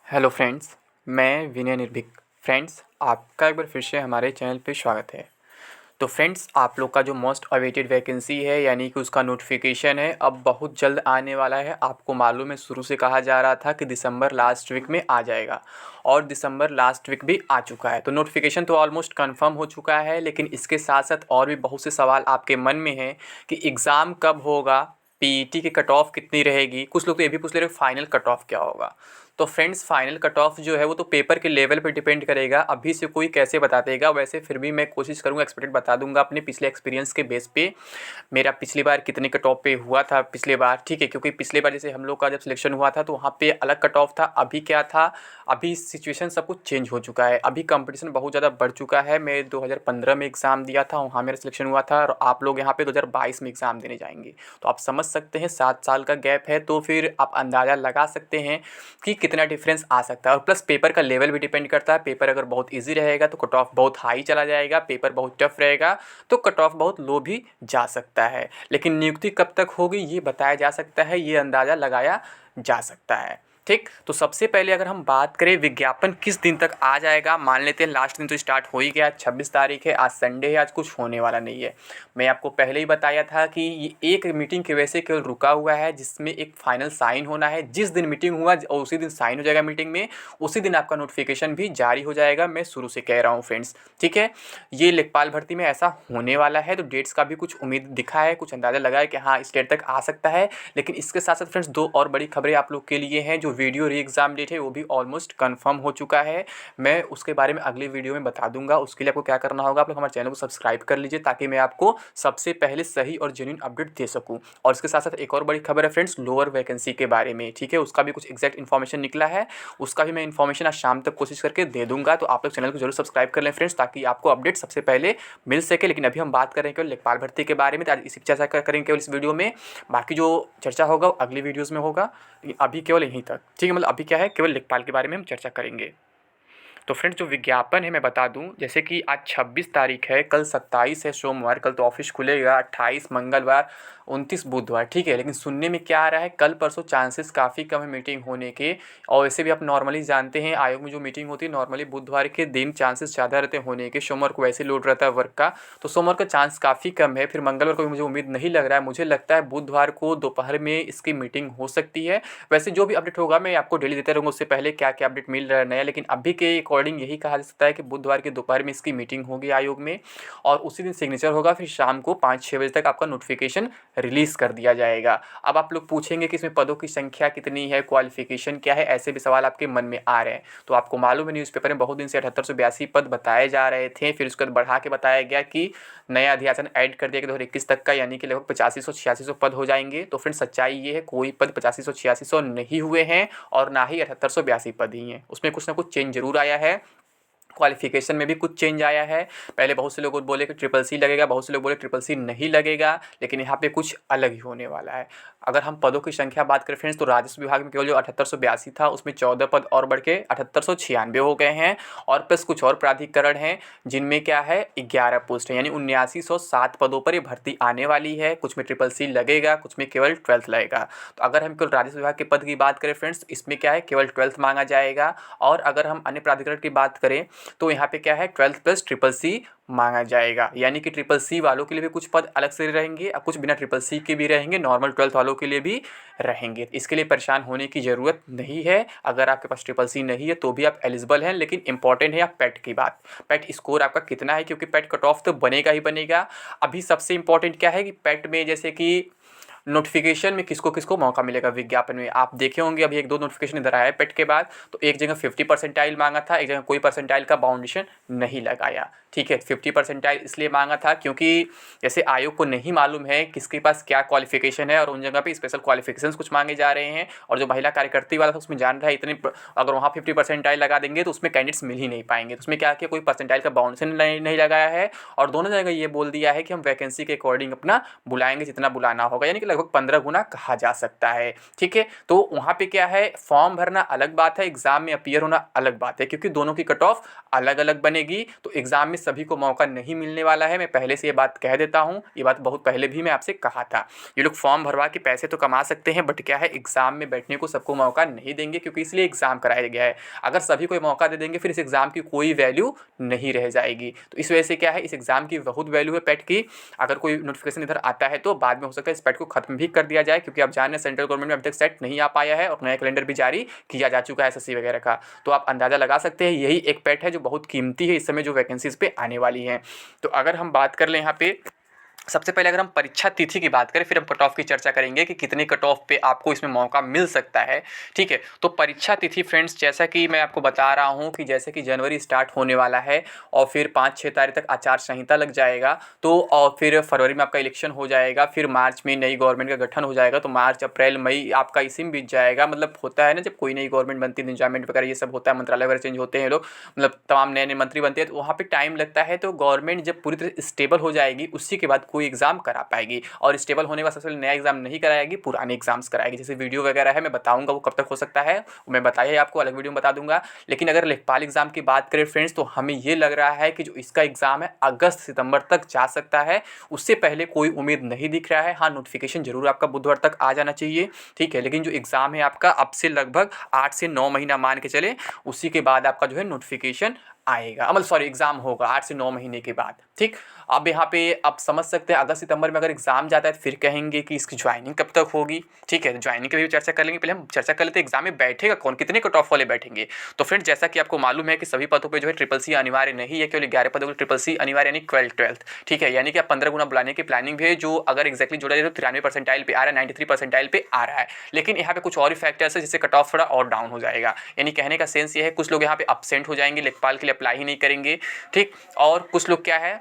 Hello friends, मैं विनय निर्भीक। Friends, आपका एक बार फिर से हमारे चैनल पे स्वागत है। तो फ्रेंड्स, आप लोग का जो मोस्ट अवेटेड वैकेंसी है यानी कि उसका नोटिफिकेशन है अब बहुत जल्द आने वाला है। आपको मालूम है, शुरू से कहा जा रहा था कि दिसंबर लास्ट वीक में आ जाएगा और दिसंबर लास्ट वीक भी आ चुका है। तो नोटिफिकेशन तो ऑलमोस्ट कंफर्म हो चुका है, लेकिन इसके साथ साथ और भी बहुत से सवाल आपके मन में हैं कि एग्ज़ाम कब होगा, पीईटी की कट ऑफ कितनी रहेगी। कुछ लोग तो ये भी पूछ ले रहे फाइनल कट ऑफ क्या होगा। तो फ्रेंड्स, फाइनल कट ऑफ जो है वो तो पेपर के लेवल पे डिपेंड करेगा। अभी से कोई कैसे बता देगा, वैसे फिर भी मैं कोशिश करूँगा, एक्सपेक्टेड बता दूंगा अपने पिछले एक्सपीरियंस के बेस पे। मेरा पिछली बार कितने कट ऑफ पे हुआ था पिछले बार, ठीक है, क्योंकि पिछले बार जैसे हम लोग का जब सिलेक्शन हुआ था तो वहाँ पे अलग कट ऑफ था। अभी क्या था, अभी सिचुएशन सब कुछ चेंज हो चुका है। अभी कंपटीशन बहुत ज़्यादा बढ़ चुका है। मैं 2015 में एग्ज़ाम दिया था, वहाँ मेरा सिलेक्शन हुआ था, और आप लोग यहाँ पे 2022 में एग्ज़ाम देने जाएंगे। तो आप समझ सकते हैं 7 साल का गैप है, तो फिर आप अंदाज़ा लगा सकते हैं कि कितना डिफरेंस आ सकता है। और प्लस पेपर का लेवल भी डिपेंड करता है। पेपर अगर बहुत ईजी रहेगा तो कट ऑफ बहुत हाई चला जाएगा, पेपर बहुत टफ रहेगा तो कट ऑफ बहुत लो भी जा सकता है। लेकिन नियुक्ति कब तक होगी ये बताया जा सकता है, ये अंदाज़ा लगाया जा सकता है। ठीक, तो सबसे पहले अगर हम बात करें विज्ञापन किस दिन तक आ जाएगा, मान लेते हैं लास्ट दिन तो स्टार्ट हो ही गया, 26 तारीख है, आज संडे है, आज कुछ होने वाला नहीं है। मैं आपको पहले ही बताया था कि ये एक मीटिंग की वजह से केवल रुका हुआ है, जिसमें एक फाइनल साइन होना है। जिस दिन मीटिंग हुआ और उसी दिन साइन हो जाएगा मीटिंग में, उसी दिन आपका नोटिफिकेशन भी जारी हो जाएगा। मैं शुरू से कह रहा हूँ फ्रेंड्स, ठीक है। ये लेखपाल भर्ती में ऐसा होने वाला है, तो डेट्स का भी कुछ उम्मीद दिखा है, कुछ अंदाज़ा लगा है कि हाँ इस डेट तक आ सकता है। लेकिन इसके साथ साथ फ्रेंड्स दो और बड़ी खबरें आप लोग के लिए हैं। जो वीडियो री एग्ज़ाम डेट है वो भी ऑलमोस्ट कंफर्म हो चुका है। मैं उसके बारे में अगले वीडियो में बता दूंगा। उसके लिए आपको क्या करना होगा, आप लोग हमारे चैनल को सब्सक्राइब कर लीजिए ताकि मैं आपको सबसे पहले सही और जेन्युइन अपडेट दे सकूं। और इसके साथ साथ एक और बड़ी खबर है फ्रेंड्स, लोअर वैकेंसी के बारे में, ठीक है। उसका भी कुछ एग्जैक्ट इन्फॉर्मेशन निकला है, उसका भी मैं इन्फॉर्मेशन आज शाम तक कोशिश करके दे दूंगा। तो आप लोग चैनल को जरूर सब्सक्राइब कर लें फ्रेंड्स, ताकि आपको अपडेट सबसे पहले मिल सके। लेकिन अभी हम बात कर रहे हैं केवल लेखपाल भर्ती के बारे में, तो आज इसी चर्चा करेंगे केवल इस वीडियो में। बाकी जो चर्चा होगा वो अगली वीडियोज़ में होगा, अभी केवल यहीं तक, ठीक है। मतलब अभी क्या है, केवल लेखपाल के बारे में हम चर्चा करेंगे। तो फ्रेंड्स, जो विज्ञापन है मैं बता दूं, जैसे कि आज 26 तारीख है, कल 27 है सोमवार, कल तो ऑफिस खुलेगा, 28 मंगलवार, 29 बुधवार, ठीक है। लेकिन सुनने में क्या आ रहा है, कल परसों चांसेस काफ़ी कम है मीटिंग होने के। और वैसे भी आप नॉर्मली जानते हैं आयोग में जो मीटिंग होती है नॉर्मली बुधवार के दिन चांसेस ज़्यादा रहते हैं होने के। सोमवार को वैसे लोड रहता है वर्क का, तो सोमवार का चांस काफ़ी कम है। फिर मंगलवार को भी मुझे उम्मीद नहीं लग रहा है, मुझे लगता है बुधवार को दोपहर में इसकी मीटिंग हो सकती है। वैसे जो भी अपडेट होगा मैं आपको डेली देते रहूँगा, उससे पहले क्या क्या अपडेट मिल रहा है नया। लेकिन अभी के अकॉर्डिंग यही कहा जा सकता है कि बुधवार के दोपहर में इसकी मीटिंग होगी आयोग में, और उसी दिन सिग्नेचर होगा। फिर शाम को 5-6 बजे तक आपका नोटिफिकेशन रिलीज़ कर दिया जाएगा। अब आप लोग पूछेंगे कि इसमें पदों की संख्या कितनी है, क्वालिफिकेशन क्या है, ऐसे भी सवाल आपके मन में आ रहे हैं। तो आपको मालूम है न्यूज़पेपर में बहुत दिन से 7882 पद बताए जा रहे थे, फिर उसके बाद बढ़ा के बताया गया कि नया अध्यासन ऐड कर दिया कि 2021 तक का, यानी कि लगभग 8500-8600 पद हो जाएंगे। तो फ्रेंड्स, सच्चाई ये है कोई पद 8500-8600 नहीं हुए हैं, और ना ही 7882 पद ही हैं। उसमें कुछ ना कुछ चेंज जरूर आया है। क्वालिफिकेशन में भी कुछ चेंज आया है। पहले बहुत से लोग बोले कि ट्रिपल सी लगेगा, बहुत से लोग बोले ट्रिपल सी नहीं लगेगा, लेकिन यहाँ पे कुछ अलग ही होने वाला है। अगर हम पदों की संख्या बात करें फ्रेंड्स, तो राजस्व विभाग में केवल जो 7882 था उसमें 14 पद और बढ़ के 7896 हो गए हैं। और प्लस कुछ और प्राधिकरण हैं जिनमें क्या है 11 पोस्ट है, यानी 7907 पदों पर ये भर्ती आने वाली है। कुछ में ट्रिपल सी लगेगा, कुछ में केवल 12th लगेगा। तो अगर हम केवल राजस्व विभाग के पद की बात करें फ्रेंड्स, इसमें क्या है केवल 12th मांगा जाएगा। और अगर हम अन्य प्राधिकरण की बात करें तो यहाँ पे क्या है 12th प्लस ट्रिपल सी मांगा जाएगा, यानी कि ट्रिपल सी वालों के लिए भी कुछ पद अलग से रहेंगे और कुछ बिना ट्रिपल सी के भी रहेंगे, नॉर्मल 12th वालों के लिए भी रहेंगे। इसके लिए परेशान होने की ज़रूरत नहीं है। अगर आपके पास ट्रिपल सी नहीं है तो भी आप एलिजिबल हैं। लेकिन इंपॉर्टेंट है आप पेट की बात, पेट स्कोर आपका कितना है, क्योंकि पेट कट ऑफ तो बनेगा ही बनेगा। अभी सबसे इंपॉर्टेंट क्या है कि पेट में जैसे कि नोटिफिकेशन में किसको किसको मौका मिलेगा, विज्ञापन में आप देखे होंगे अभी 1-2 नोटिफिकेशन इधर आया है पेट के बाद। तो एक जगह 50 परसेंटाइल मांगा था, एक जगह कोई परसेंटाइल का बाउंडेशन नहीं लगाया, ठीक है। 50 परसेंटाइल इसलिए मांगा था क्योंकि जैसे आयोग को नहीं मालूम है किसके पास क्या क्वालिफिकेशन है, और उन जगह पे स्पेशल क्वालिफिकेशंस कुछ मांगे जा रहे हैं। और जो महिला कार्यकर्ती वाला था उसमें जान रहा है इतने, अगर वहाँ 50 परसेंटाइल लगा देंगे तो उसमें कैंडिडेट्स मिल ही नहीं पाएंगे। तो उसमें क्या किया, कोई परसेंटाइल का बाउंडेशन नहीं लगाया है। और दोनों जगह ये बोल दिया है कि हम वैकेंसी के अकॉर्डिंग अपना बुलाएंगे जितना बुलाना होगा, यानी कि लगभग 15 गुना कहा जा सकता है। ठीक है, तो वहाँ पे क्या है, फॉर्म भरना अलग बात है, एग्ज़ाम में अपीयर होना अलग बात है, क्योंकि दोनों की कट ऑफ अलग अलग बनेगी। तो एग्ज़ाम में सभी को मौका नहीं मिलने वाला है, मैं पहले से ये बात कह देता हूँ। ये बात बहुत पहले भी मैं आपसे कहा था। ये लोग फॉर्म भरवा के पैसे तो कमा सकते हैं, बट क्या है, एग्ज़ाम में बैठने को सबको मौका नहीं देंगे, क्योंकि इसलिए एग्ज़ाम कराया गया है। अगर सभी को मौका दे देंगे फिर इस एग्ज़ाम की कोई वैल्यू नहीं रह जाएगी। तो इस वजह से क्या है, इस एग्ज़ाम की बहुत वैल्यू है पेट की। अगर कोई नोटिफिकेशन इधर आता है तो बाद में हो सकता है इस पेट को खत्म भी कर दिया जाए, क्योंकि आप जान रहे हैं सेंट्रल गवर्नमेंट में अभी तक सेट नहीं आ पाया है और नया कैलेंडर भी जारी किया जा चुका है एसएससी वगैरह का। तो आप अंदाज़ा लगा सकते हैं यही एक पेट है जो बहुत कीमती है इस समय जो वैकेंसीज़ पे आने वाली हैं। तो अगर हम बात कर लें यहाँ पे, सबसे पहले अगर हम परीक्षा तिथि की बात करें, फिर हम कट ऑफ की चर्चा करेंगे कि कितने कट ऑफ पे आपको इसमें मौका मिल सकता है। ठीक है, तो परीक्षा तिथि फ्रेंड्स, जैसा कि मैं आपको बता रहा हूँ कि जैसे कि जनवरी स्टार्ट होने वाला है और फिर 5-6 तारीख तक आचार संहिता लग जाएगा, तो और फिर फरवरी में आपका इलेक्शन हो जाएगा, फिर मार्च में नई गवर्नमेंट का गठन हो जाएगा, तो मार्च अप्रैल मई आपका इसी में बीत जाएगा। मतलब होता है ना, जब कोई नई गवर्नमेंट बनती है, इंजॉयमेंट वगैरह ये सब होता है, मंत्रालय वगैरह चेंज होते हैं लोग, मतलब तमाम नए नए मंत्री बनते हैं, तो वहाँ पर टाइम लगता है। तो गवर्नमेंट जब पूरी तरह स्टेबल हो जाएगी उसी के बाद कोई एग्ज़ाम करा पाएगी, और स्टेबल होने के बाद सबसे पहले नया एग्जाम नहीं कराएगी, पुराने एग्जाम्स कराएगी। जैसे वीडियो वगैरह है, मैं बताऊंगा वो कब तक हो सकता है, मैं बताया आपको अलग वीडियो में बता दूंगा। लेकिन अगर लेखपाल एग्जाम की बात करें फ्रेंड्स, तो हमें ये लग रहा है कि जो इसका एग्जाम है अगस्त सितंबर तक जा सकता है, उससे पहले कोई उम्मीद नहीं दिख रहा है। हाँ, नोटिफिकेशन जरूर आपका बुधवार तक आ जाना चाहिए, ठीक है, लेकिन जो एग्जाम है आपका अब से लगभग 8 से 9 महीना मान के चले, उसी के बाद आपका जो है नोटिफिकेशन आएगा, मतलब सॉरी एग्जाम होगा 8 से 9 महीने के बाद। ठीक, अब यहाँ पे आप समझ सकते हैं अगस्त सितंबर में अगर एग्जाम जाता है तो फिर कहेंगे कि इसकी ज्वाइनिंग कब तक होगी। ठीक है, ज्वाइनिंग की भी चर्चा कर लेंगे। पहले हम चर्चा कर लेते हैं एग्जाम में बैठेगा कौन, कितने कट ऑफ वाले बैठेंगे। तो फ्रेंड्स, जैसा कि आपको मालूम है कि सभी पदों पे जो है ट्रिपल सी अनिवार्य नहीं है, केवल 11 पदों के ट्रिपल सी अनिवार्य, यानी 12th। ठीक है, यानी कि आप 15 गुना बुलाने की प्लानिंग भी है, जो अगर एक्जैक्टली जोड़ा जाए तो 93 परसेंटाइल पे आ रहा है, 93 परसेंटाइल पे आ रहा है। लेकिन यहाँ पे कुछ और फैक्टर्स है जिससे कट ऑफ थोड़ा और डाउन हो जाएगा। यानी कहने का सेंस ये है, कुछ लोग यहाँ पे अपसेंट हो जाएंगे, लेखपाल के लिए अप्लाई ही नहीं करेंगे। ठीक, और कुछ लोग क्या है,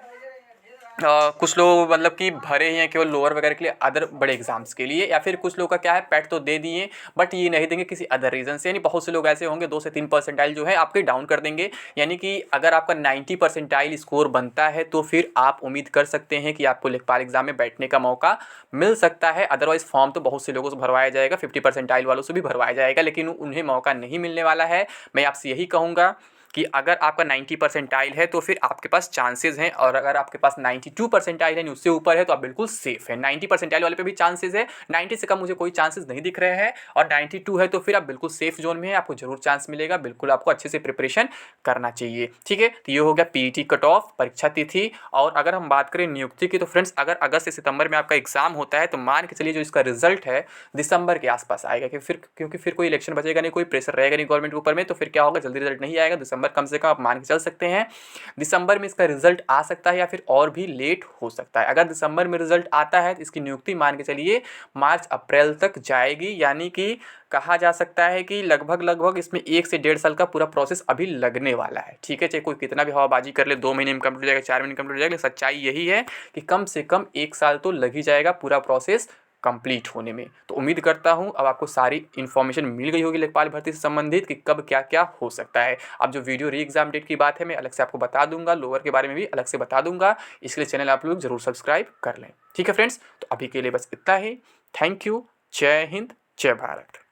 कुछ लोग मतलब कि भरे ही हैं केवल लोअर वगैरह के लिए, अदर बड़े एग्जाम्स के लिए, या फिर कुछ लोग का क्या है, पैट तो दे दिए बट ये नहीं देंगे किसी अदर रीज़न से। यानी बहुत से लोग ऐसे होंगे 2 से 3 परसेंटाइल जो है आपके डाउन कर देंगे। यानी कि अगर आपका 90 परसेंटाइल स्कोर बनता है तो फिर आप उम्मीद कर सकते हैं कि आपको लेखपाल एग्जाम में बैठने का मौका मिल सकता है। अदरवाइज फॉर्म तो बहुत से लोगों से भरवाया जाएगा, 50 परसेंटाइल वालों से भी भरवाया जाएगा, लेकिन उन्हें मौका नहीं मिलने वाला है। मैं आपसे यही कहूँगा कि अगर आपका 90 परसेंटाइल है तो फिर आपके पास चांसेस हैं, और अगर आपके पास 92 परसेंटाइल है, उससे ऊपर है, तो आप बिल्कुल सेफ है। 90 परसेंटाइल वाले पे भी चांसेस है, 90 से कम मुझे कोई चांसेस नहीं दिख रहे हैं, और 92 है तो फिर आप बिल्कुल सेफ जोन में है, आपको जरूर चांस मिलेगा। बिल्कुल आपको अच्छे से प्रिपरेशन करना चाहिए। ठीक है, तो ये हो गया पीईटी कट ऑफ, परीक्षा तिथि। और अगर हम बात करें नियुक्ति की, तो फ्रेंड्स अगर अगस्त से सितंबर में आपका एग्जाम होता है तो मान के चलिए जो इसका रिजल्ट है दिसंबर के आसपास आएगा, क्योंकि फिर कोई इलेक्शन बचेगा नहीं, कोई प्रेशर रहेगा नहीं गवर्नमेंट के ऊपर में, तो फिर क्या होगा, जल्दी रिजल्ट नहीं आएगा। दिसंबर कम से कम आप मान के चल सकते हैं दिसंबर में इसका रिजल्ट आ सकता है, या फिर और भी लेट हो सकता है। अगर दिसंबर में रिजल्ट आता है तो इसकी नियुक्ति मान के चलिए मार्च अप्रैल तक जाएगी। यानी कि कहा जा सकता है कि लगभग इसमें 1 से 1.5 साल का पूरा प्रोसेस अभी लगने वाला है। ठीक है, चाहे कोई कितना भी हवाबाजी कर ले, 2 महीने में कंप्लीट हो जाएगा, 4 महीने में कंप्लीट हो जाएगा, लेकिन सच्चाई यही है कि कम से कम 1 साल तो लग ही जाएगा पूरा प्रोसेस कंप्लीट होने में। तो उम्मीद करता हूँ अब आपको सारी इन्फॉर्मेशन मिल गई होगी लेखपाल भर्ती से संबंधित कि कब क्या क्या हो सकता है। अब जो वीडियो री एग्जाम डेट की बात है मैं अलग से आपको बता दूंगा, लोअर के बारे में भी अलग से बता दूंगा, इसके लिए चैनल आप लोग जरूर सब्सक्राइब कर लें। ठीक है फ्रेंड्स, तो अभी के लिए बस इतना ही। थैंक यू, जय हिंद, जय भारत।